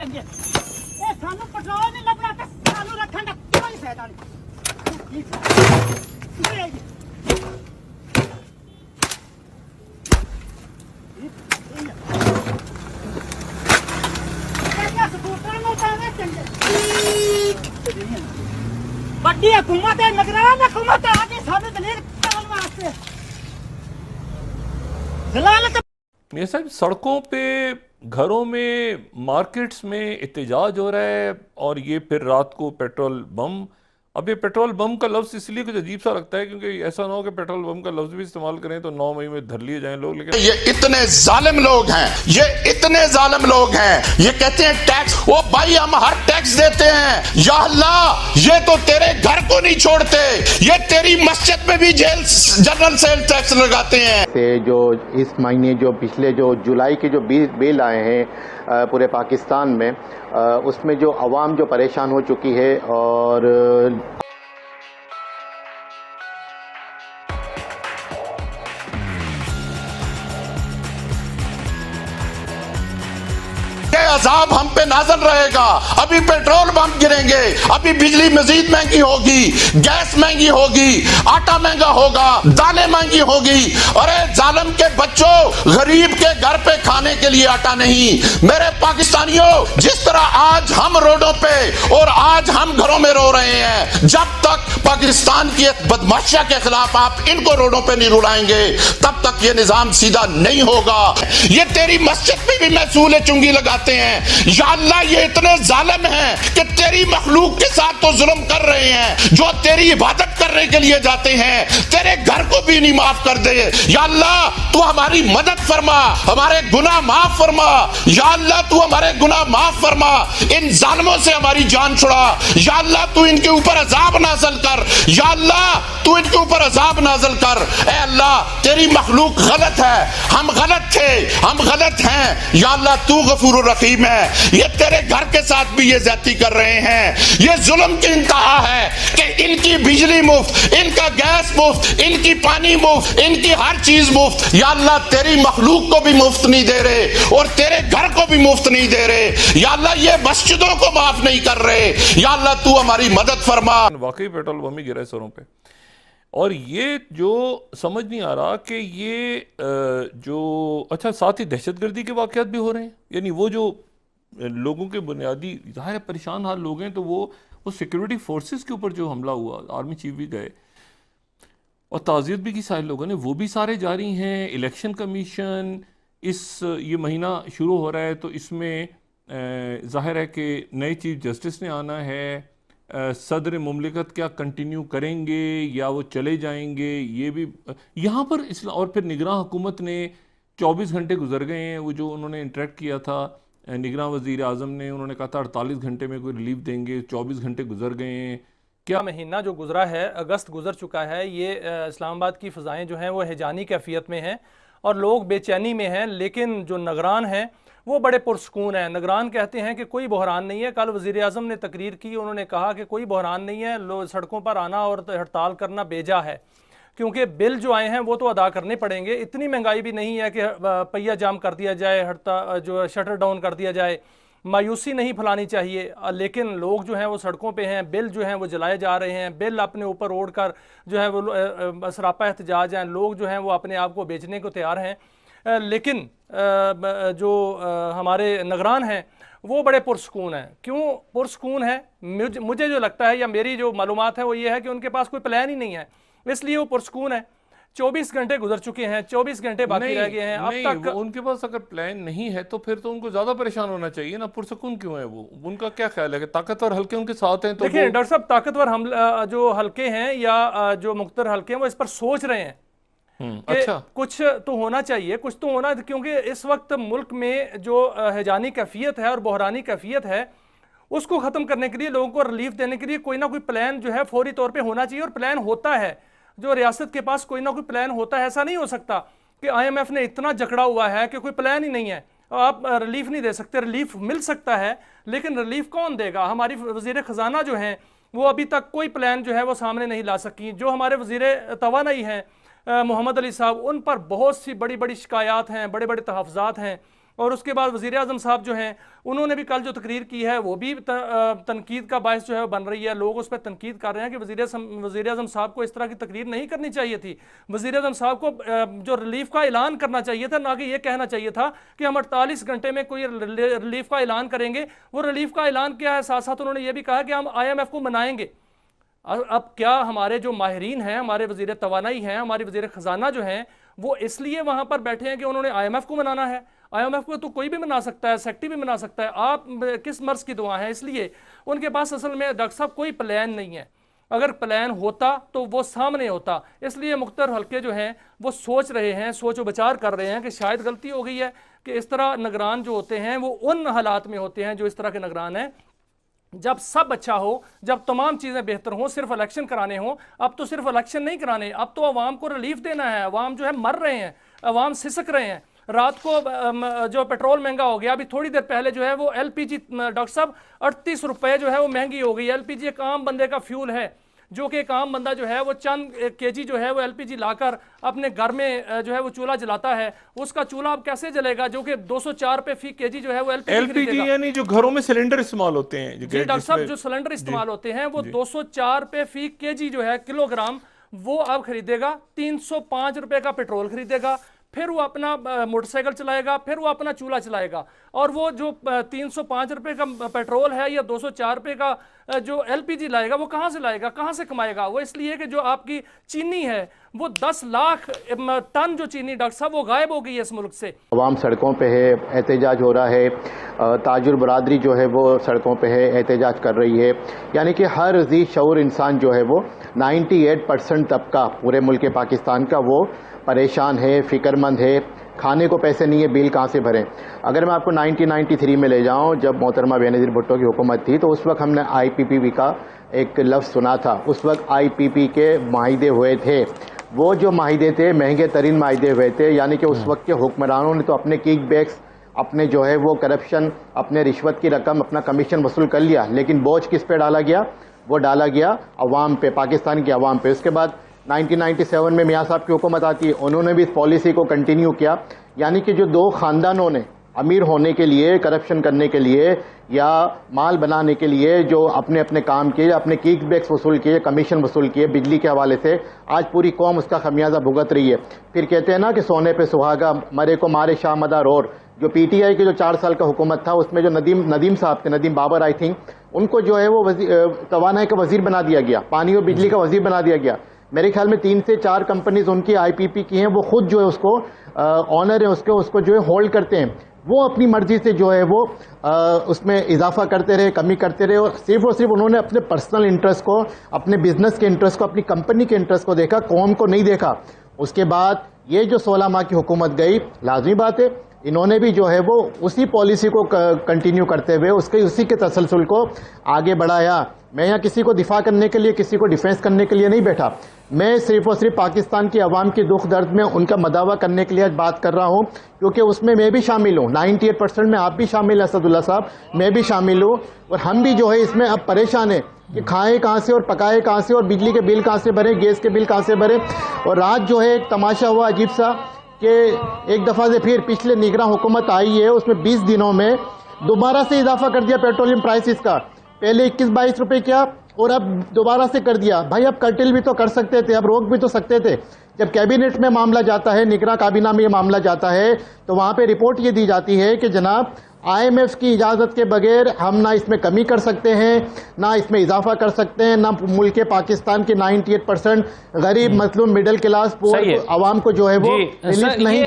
चंगे ये सानू पेट्रोल नहीं लभना ते सानू रखण दा कोई फायदा नहीं बड़ी हुकूमत है निगरान हुकूमत आके सानू दलील करने वास्ते जलालत। ये सब सड़कों पे, घरों में, मार्केट्स में एहतजाज हो रहा है और ये फिर रात को पेट्रोल बम। अब ये पेट्रोल बम का लफ्ज़ इसलिए कुछ अजीब सा लगता है क्योंकि ऐसा ना हो कि पेट्रोल बम का लफ्ज़ भी इस्तेमाल करें तो 9 मई में धर लिए जाएं लोग। लेकिन ये इतने जालिम लोग हैं, ये इतने जालिम लोग हैं, ये कहते हैं टैक्स। ओ भाई हम हर टैक्स देते हैं, या अल्लाह ये तो तेरे घर को नहीं छोड़ते, ये तेरी मस्जिद में भी जेल जनरल सेल टैक्स लगाते हैं। से जो इस महीने जो पिछले जो जुलाई के जो बिल आए हैं पूरे पाकिस्तान में, उसमें जो अवाम जो परेशान हो चुकी है और अजाब हम पे नाज़िल रहेगा। अभी पेट्रोल बम गिरेंगे, अभी बिजली मजीद महंगी होगी, गैस महंगी होगी, आटा महंगा होगा, दालें महंगी होगी। अरे जालिम के बच्चों, गरीब के घर पे खाने के लिए आटा नहीं। मेरे पाकिस्तानियों, जिस तरह आज हम रोडों पे और आज हम घरों में रो रहे हैं, जब तक पाकिस्तान की बदमाशिया के खिलाफ आप इनको रोडों पे नहीं रुलाएंगे तब तक ये निजाम सीधा नहीं होगा। ये तेरी मस्जिद पे भी महसूल चुंगी लगाते हैं। या अल्लाह ये इतने जालिम हैं कि तेरी मखलूक के साथ तो जुल्म कर रहे हैं, जो तेरी इबादत करने के लिए जाते हैं तेरे घर को भी नहीं माफ कर दे। या अल्लाह तू हमारी मदद फरमा, हमारे गुनाह माफ फरमा। या अल्लाह तू हमारे गुनाह माफ फरमा, इन जालिमों से हमारी जान छुड़ा। या अल्लाह तू इनके ऊपर अजाब नाज़िल कर। या अल्लाह तू इनके ऊपर अजाब नाज़िल कर। ए अल्लाह तेरी मखलूक गलत है, हम गलत थे, हम गलत हैं। या अल्लाह तू गफूर रहीम है। ये तेरे घर के साथ भी ये ज्यादती कर रहे हैं। ये जुल्म की इंतहा है कि इनकी बिजली मुफ्त, इनका गैस मुफ्त, इनकी पानी मुफ्त, इनकी हर चीज मुफ्त। या अल्लाह तेरी मखलूक को भी मुफ्त नहीं दे रहे और तेरे घर को भी मुफ्त नहीं दे रहे। या अल्लाह ये मस्जिदों को माफ नहीं कर रहे। या अल्लाह तू हमारी मदद फरमा। वाकई पेट्रोल बम ही गिरा है सरों पे। और ये जो समझ नहीं आ रहा कि ये जो अच्छा साथ ही दहशतगर्दी के वाक़यात भी हो रहे हैं। यानी वो जो लोगों के बुनियादी ज़ाहिर परेशान हाल लोग हैं, तो वो सिक्योरिटी फोर्सेस के ऊपर जो हमला हुआ, आर्मी चीफ भी गए और ताज़ियत भी की सारे लोगों ने, वो भी सारे जारी हैं। इलेक्शन कमीशन ये महीना शुरू हो रहा है तो इसमें ज़ाहिर है कि नए चीफ जस्टिस ने आना है। सदर मुमलिकत क्या कंटिन्यू करेंगे या वो चले जाएंगे, ये भी यहाँ पर और फिर निगरान हुकूमत ने 24 घंटे गुजर गए हैं। वो जो उन्होंने इंटरेक्ट किया था निगरान वज़ीर आज़म ने, उन्होंने कहा था 48 घंटे में कोई रिलीफ देंगे, 24 घंटे गुजर गए हैं। क्या महीना जो गुजरा है, अगस्त गुजर चुका है, ये इस्लामाबाद की फ़ज़ाएँ जो हैं वो हैजानी कैफियत में हैं और लोग बेचैनी में हैं। लेकिन जो निगरान हैं वो बड़े पुरसकून हैं। निगरान कहते हैं कि कोई बहरान नहीं है। कल वज़ीर आज़म ने तकरीर की, उन्होंने कहा कि कोई बहरान नहीं है, लोग सड़कों पर आना और हड़ताल करना बेजा है क्योंकि बिल जो आए हैं वो तो अदा करने पड़ेंगे। इतनी महंगाई भी नहीं है कि पहिया जाम कर दिया जाए, जो शटर डाउन कर दिया जाए। मायूसी नहीं फैलानी चाहिए, लेकिन लोग जो हैं वो सड़कों पे हैं, बिल जो हैं वो जलाए जा रहे हैं, बिल अपने ऊपर ओढ़ कर जो है वो सरापा एहतजाज हैं। लोग जो हैं वो अपने आप को बेचने को तैयार हैं। लेकिन जो हमारे निगरान हैं वो बड़े पुरसकून हैं। क्यों पुरसकून है? मुझे जो लगता है या मेरी जो मालूमात है वो ये है कि उनके पास कोई प्लान ही नहीं है, इसलिए वो पुरसकून है। 24 घंटे गुजर चुके हैं, 24 घंटे बाकी रह गए हैं। अब तक उनके पास अगर प्लान नहीं है तो फिर तो उनको ज्यादा परेशान होना चाहिए ना। पुरसकून क्यों है वो? उनका क्या ख्याल है कि ताकतवर हल्के उनके साथ हैं? तो देखिए डॉक्टर साहब, ताकतवर हम जो हल्के हैं या जो मुख्तर हल्के हैं वो इस पर सोच रहे हैं अच्छा कुछ तो होना चाहिए, कुछ तो होना, क्योंकि इस वक्त मुल्क में जो हैजानी कैफियत है और बहरानी कैफियत है उसको ख़त्म करने के लिए, लोगों को रिलीफ देने के लिए कोई ना कोई प्लान जो है फौरी तौर पे होना चाहिए। और प्लान होता है, जो रियासत के पास कोई ना कोई प्लान होता है। ऐसा नहीं हो सकता कि IMF ने इतना जकड़ा हुआ है कि कोई प्लान ही नहीं है, आप रिलीफ नहीं दे सकते। रिलीफ मिल सकता है लेकिन रिलीफ कौन देगा? हमारी वज़ीर ख़जाना जो हैं वो अभी तक कोई प्लान जो है वो सामने नहीं ला सकी। जो हमारे वज़ीर तवानाई हैं मोहम्मद अली साहब, उन पर बहुत सी बड़ी बड़ी शिकायत हैं, बड़े बड़े तहफ़्ज़ात हैं और उसके बाद वज़ीर आज़म साहब जो हैं उन्होंने भी कल जो तकरीर की है वो भी तनकीद का बायस जो है बन रही है। लोग उस पर तनकीद कर रहे हैं कि वज़ीर आज़म साहब को इस तरह की तकरीर नहीं करनी चाहिए थी। वज़ीर आज़म साहब को जो रिलीफ का ऐलान करना चाहिए था, ना कि ये कहना चाहिए था कि हम 48 घंटे में कोई रिलीफ का ऐलान करेंगे। वो रिलीफ का ऐलान किया है, साथ साथ उन्होंने ये भी कहा कि हम IMF को मनाएंगे। अब क्या हमारे जो माहिरीन हैं, हमारे वज़ीर तवानाई हैं, हमारे वज़ीर ख़जाना जो हैं, वो इसलिए वहाँ पर बैठे हैं कि उन्होंने IMF को मनाना है? IMF को तो कोई भी मना सकता है, सेक्रेटरी भी मना सकता है। आप किस मर्ज़ की दुआ है? इसलिए उनके पास असल में डॉक्टर साहब कोई प्लान नहीं है। अगर प्लान होता तो वो सामने होता। इसलिए मुख्तलिफ हल्के जो हैं वो सोच रहे हैं, सोच विचार कर रहे हैं कि शायद गलती हो गई है कि इस तरह निगरान जो होते हैं वो उन हालात में होते हैं जो इस तरह के निगरान हैं जब सब अच्छा हो, जब तमाम चीज़ें बेहतर हों, सिर्फ इलेक्शन कराने हों। अब तो सिर्फ इलेक्शन नहीं कराने, अब तो अवाम को रिलीफ देना है। अवाम जो है मर रहे हैं, अवाम सिसक रहे हैं। रात को जो पेट्रोल महंगा हो गया, अभी थोड़ी देर पहले जो है वो LPG डॉक्टर साहब 38 रुपये जो है वो महंगी हो गई। LPG एक आम बंदे का फ्यूल है, जो कि एक आम बंदा जो है वो चंद केजी जो है वो LPG लाकर अपने घर में जो है वो चूल्हा जलाता है। उसका चूल्हा अब कैसे जलेगा जो कि 204 रुपये फी केजी जो है वो LPG यानी जो घरों में सिलेंडर इस्तेमाल होते हैं। जी डॉक्टर साहब, जो सिलेंडर इस्तेमाल होते हैं वो 204 रुपये फी केजी जो है किलोग्राम, वो अब खरीदेगा 305 रुपये का पेट्रोल खरीदेगा, फिर वो अपना मोटरसाइकिल चलाएगा, फिर वो अपना चूल्हा चलाएगा। और वो जो 305 रुपये का पेट्रोल है या 204 रुपये का जो LPG लाएगा, वो कहाँ से लाएगा, कहाँ से कमाएगा? वो इसलिए कि जो आपकी चीनी है वो 10 लाख टन जो चीनी डॉक्टर साहब वो गायब हो गई है इस मुल्क से। अवाम सड़कों पे है, एहतजाज हो रहा है, ताजुर बरादरी जो है वो सड़कों पे है, एहतजाज कर रही है। यानी कि हर जी शऊर इंसान जो है वो 98% तबका पूरे मुल्क पाकिस्तान का वो परेशान है, फ़िक्रमंद है। खाने को पैसे नहीं है, बिल कहाँ से भरें? अगर मैं आपको 1993 में ले जाऊँ, जब मोहतरमा बेनज़ीर भुट्टो की हुकूमत थी, तो उस वक्त हमने IPPB का एक लफ्ज़ सुना था। उस वक्त IPP के माहिदे हुए थे। वो जो माहिदे थे महंगे तरीन माहिदे हुए थे। यानी कि उस वक्त के हुक्मरानों ने तो अपने किक बैक्स, अपने जो है वो करप्शन, अपने रिश्वत की रकम, अपना कमीशन वसूल कर लिया, लेकिन बोझ किस पे डाला गया? वो डाला गया अवाम पे, पाकिस्तान की अवाम पे। उसके बाद 1997 में मियाँ साहब की हुकूमत आती है, उन्होंने भी इस पॉलिसी को कंटिन्यू किया। यानी कि जो दो ख़ानदानों ने अमीर होने के लिए, करप्शन करने के लिए या माल बनाने के लिए जो अपने अपने काम किए, अपने किक बैक्स वसूल किए, कमीशन वसूल किए बिजली के हवाले से, आज पूरी कौम उसका खमियाजा भुगत रही है। फिर कहते हैं ना कि सोने पे सुहागा, मरे को मारे शाह मदार। और जो PTI की जो 4 साल का हुकूमत था, उसमें जो नदीम साहब थे, नदीम बाबर आई थिंक, उनको जो है वो तवानाई का वजीर बना दिया गया, पानी और बिजली का वजीर बना दिया गया। मेरे ख्याल में 3 से 4 कंपनीज उनकी IPP की हैं, वो खुद जो है उसको ऑनर है, उसको जो है होल्ड करते हैं। वो अपनी मर्जी से जो है वो उसमें इजाफा करते रहे, कमी करते रहे, और सिर्फ उन्होंने अपने पर्सनल इंटरेस्ट को, अपने बिजनेस के इंटरेस्ट को, अपनी कंपनी के इंटरेस्ट को देखा, कौम को नहीं देखा। उसके बाद ये जो 16 माह की हुकूमत गई, लाजमी बात है इन्होंने भी जो है वो उसी पॉलिसी को कंटिन्यू करते हुए उसी के तसलसल को आगे बढ़ाया। मैं यहाँ किसी को दिफा करने के लिए, किसी को डिफेंस करने के लिए नहीं बैठा। मैं सिर्फ और सिर्फ पाकिस्तान की आवाम की दुख दर्द में उनका मदावा करने के लिए आज बात कर रहा हूँ, क्योंकि उसमें मैं भी शामिल हूँ। 98% में आप भी शामिल हैं असदुल्ला साहब, मैं भी शामिल हूँ। और हम भी जो है इसमें अब परेशान है कि खाएं कहाँ से और पकाए कहाँ से, और बिजली के बिल कहाँ से भरें, गैस के बिल कहाँ से भरें। और रात जो है एक तमाशा हुआ अजीब सा कि एक दफ़ा से फिर पिछले निगरान हुकूमत आई है, उसमें 20 दिनों में दोबारा से इजाफा कर दिया पेट्रोलियम प्राइसेस का। पहले 21-22 रुपए किया और अब दोबारा से कर दिया। भाई अब कर्टेल भी तो कर सकते थे, अब रोक भी तो सकते थे। जब कैबिनेट में मामला जाता है, निगरान काबीना में ये मामला जाता है, तो वहाँ पे रिपोर्ट ये दी जाती है कि जनाब IMF की इजाज़त के बगैर हम ना इसमें कमी कर सकते हैं, ना इसमें इजाफा कर सकते हैं, ना मुल्क पाकिस्तान के 98% गरीब, मजलूम, मिडिल क्लास, आवाम को जो है वो रिलीफ नहीं